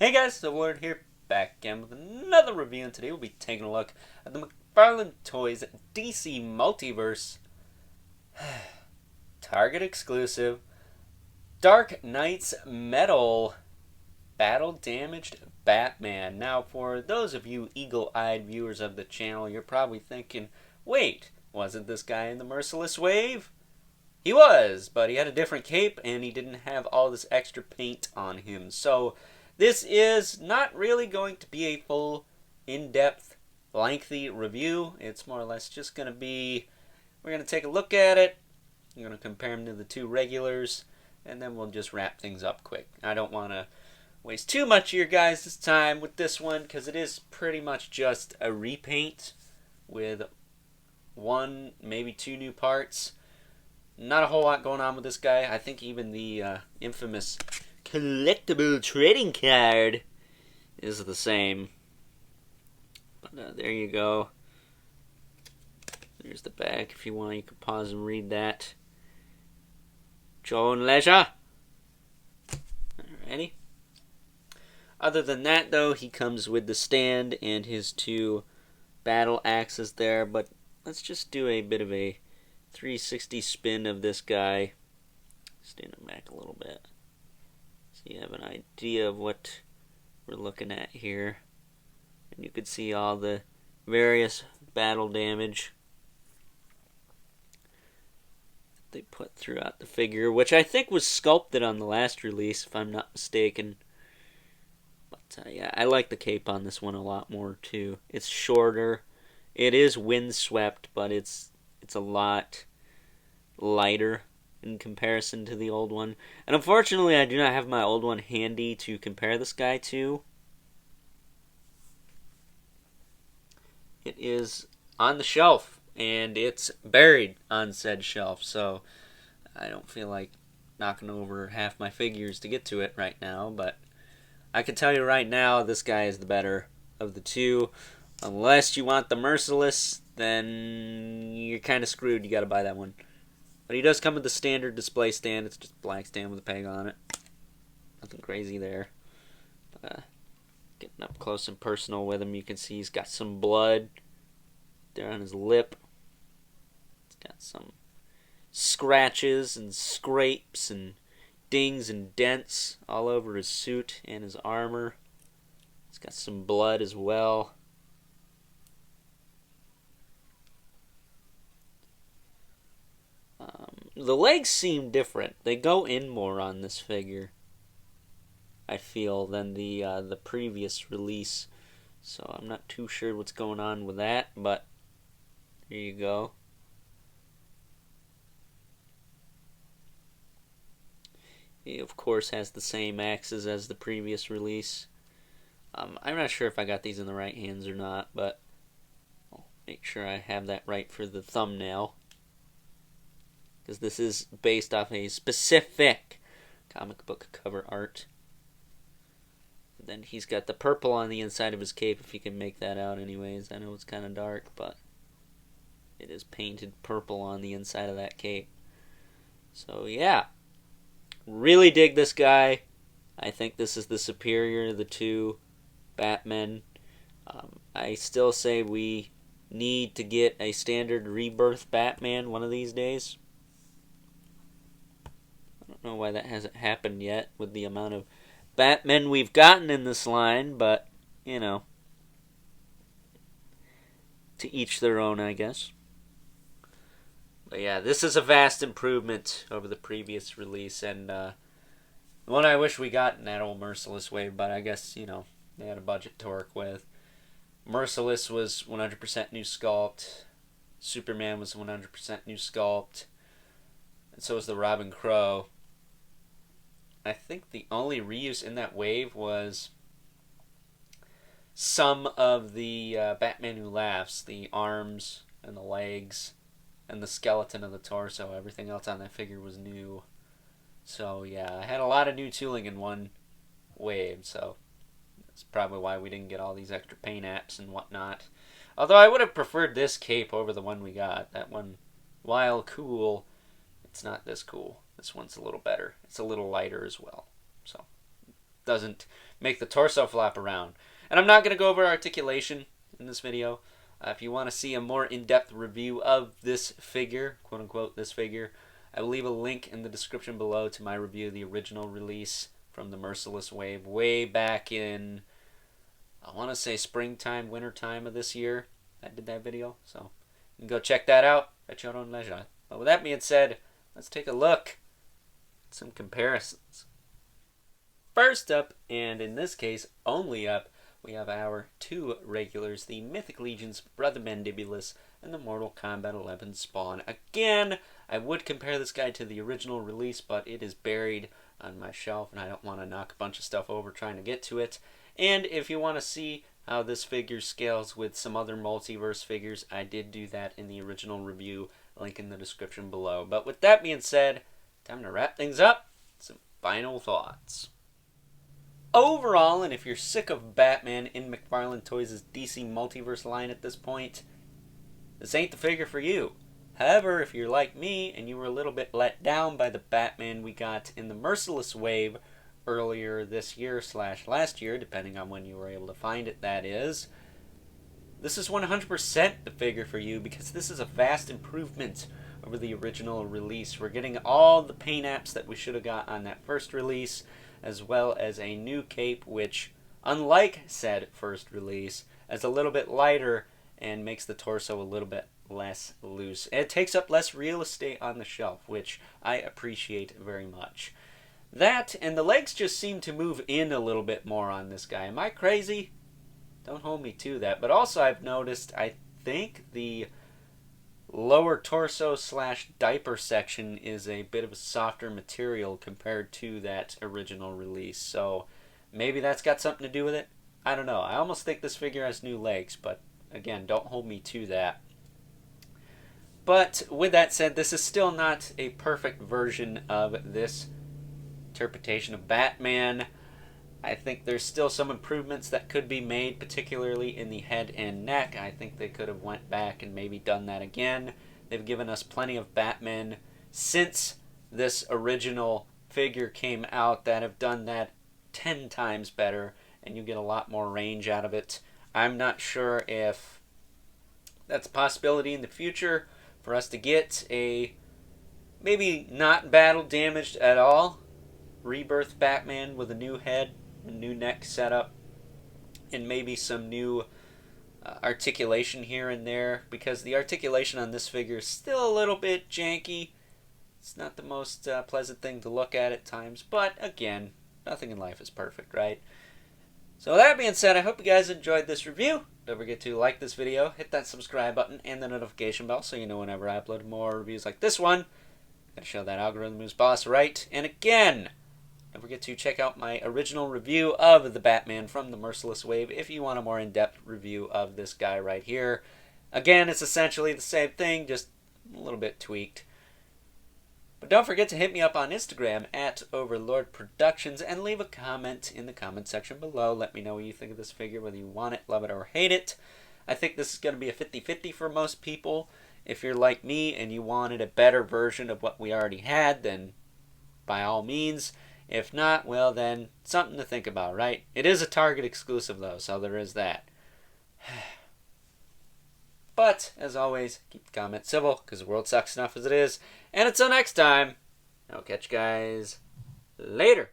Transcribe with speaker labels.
Speaker 1: Hey guys, the Word here, back again with another review, and today we'll be taking a look at the McFarlane Toys DC Multiverse Target exclusive Dark Knight's Metal Battle Damaged Batman. Now, for those of you eagle-eyed viewers of the channel, you're probably thinking, wait, wasn't this guy in the Merciless Wave? He was, but he had a different cape and he didn't have all this extra paint on him. So this is not really going to be a full, in-depth, lengthy review. It's more or less just going to be, we're going to take a look at it, we're going to compare him to the two regulars, and then we'll just wrap things up quick. I don't want to waste too much of your guys' time with this one because it is pretty much just a repaint with one, maybe two new parts. Not a whole lot going on with this guy. I think even the infamous collectible trading card is the same. But there you go. There's the back. If you want, you can pause and read that. Joan Leisure. Alrighty. Other than that, though, he comes with the stand and his two battle axes there. But let's just do a bit of a 360 spin of this guy. Stand him back a little bit so you have an idea of what we're looking at here. And you could see all the various battle damage that they put throughout the figure, which I think was sculpted on the last release, if I'm not mistaken. But yeah, I like the cape on this one a lot more too. It's shorter. It is windswept, but it's a lot lighter in comparison to the old one. And unfortunately, I do not have my old one handy to compare this guy to. It is on the shelf, and it's buried on said shelf, so I don't feel like knocking over half my figures to get to it right now, but I can tell you right now, this guy is the better of the two. Unless you want the Merciless, then you're kind of screwed. You got to buy that one. But he does come with the standard display stand. It's just a black stand with a peg on it. Nothing crazy there. Getting up close and personal with him, you can see he's got some blood there on his lip. He's got some scratches and scrapes and dings and dents all over his suit and his armor. He's got some blood as well. The legs seem different. They go in more on this figure, I feel, than the previous release. So I'm not too sure what's going on with that, but here you go. He, of course, has the same axes as the previous release. I'm not sure if I got these in the right hands or not, but I'll make sure I have that right for the thumbnail, because this is based off a specific comic book cover art. Then he's got the purple on the inside of his cape, if you can make that out anyways. I know it's kind of dark, but it is painted purple on the inside of that cape. So yeah, really dig this guy. I think this is the superior of the two Batmen. I still say we need to get a standard Rebirth Batman one of these days. I don't know why that hasn't happened yet with the amount of Batmen we've gotten in this line, but, you know, to each their own, I guess. But yeah, this is a vast improvement over the previous release, and one I wish we got in that old Merciless Wave, but I guess, you know, they had a budget to work with. Merciless was 100% new sculpt. Superman was 100% new sculpt. And so was the Robin Crow. I think the only reuse in that wave was some of the Batman Who Laughs, the arms and the legs and the skeleton of the torso. Everything else on that figure was new. So yeah, I had a lot of new tooling in one wave, so that's probably why we didn't get all these extra paint apps and whatnot. Although I would have preferred this cape over the one we got. That one, while cool, it's not this cool. This one's a little better. It's a little lighter as well. So doesn't make the torso flop around. And I'm not going to go over articulation in this video. If you want to see a more in-depth review of this figure, quote-unquote this figure, I will leave a link in the description below to my review of the original release from the Merciless Wave way back in, I want to say springtime, wintertime of this year. I did that video, so you can go check that out at your own leisure. But with that being said, let's take a look at some comparisons. First up, and in this case only up, we have our two regulars, the Mythic Legion's Brother Mandibulus and the Mortal Kombat 11 Spawn. Again, I would compare this guy to the original release, but it is buried on my shelf, and I don't want to knock a bunch of stuff over trying to get to it. And if you want to see how this figure scales with some other Multiverse figures, I did do that in the original review, link in the description below. But with that being said, time to wrap things up. Some final thoughts. Overall, and if you're sick of Batman in McFarlane Toys' DC Multiverse line at this point, this ain't the figure for you. However, if you're like me and you were a little bit let down by the Batman we got in the Merciless Wave earlier this year / last year, depending on when you were able to find it, that is, this is 100% the figure for you, because this is a vast improvement over the original release. We're getting all the paint apps that we should have got on that first release, as well as a new cape, which, unlike said first release, is a little bit lighter and makes the torso a little bit less loose. It takes up less real estate on the shelf, which I appreciate very much. That, and the legs just seem to move in a little bit more on this guy. Am I crazy? Don't hold me to that. But also I've noticed, I think the lower torso / diaper section is a bit of a softer material compared to that original release. So maybe that's got something to do with it. I don't know. I almost think this figure has new legs, but again, don't hold me to that. But with that said, this is still not a perfect version of this interpretation of Batman. I think there's still some improvements that could be made, particularly in the head and neck. I think they could have went back and maybe done that again. They've given us plenty of Batman since this original figure came out that have done that 10 times better, and you get a lot more range out of it. I'm not sure if that's a possibility in the future for us to get a maybe not battle damaged at all rebirth Batman with a new head, a new neck setup, and maybe some new articulation here and there, because the articulation on this figure is still a little bit janky. It's not the most pleasant thing to look at times, but again, nothing in life is perfect, right? So that being said, I hope you guys enjoyed this review. Don't forget to like this video, hit that subscribe button and the notification bell so you know whenever I upload more reviews like this one. Gotta show that algorithm who's boss right. And again, don't forget to check out my original review of the Batman from the Merciless Wave if you want a more in-depth review of this guy right here. Again, it's essentially the same thing, just a little bit tweaked. But don't forget to hit me up on Instagram at Overlord Productions and leave a comment in the comment section below. Let me know what you think of this figure, whether you want it, love it, or hate it. I think this is going to be a 50-50 for most people. If you're like me and you wanted a better version of what we already had, then by all means. If not, well then, something to think about, right? It is a Target exclusive though, so there is that. But, as always, keep the comments civil, because the world sucks enough as it is. And until next time, I'll catch you guys later.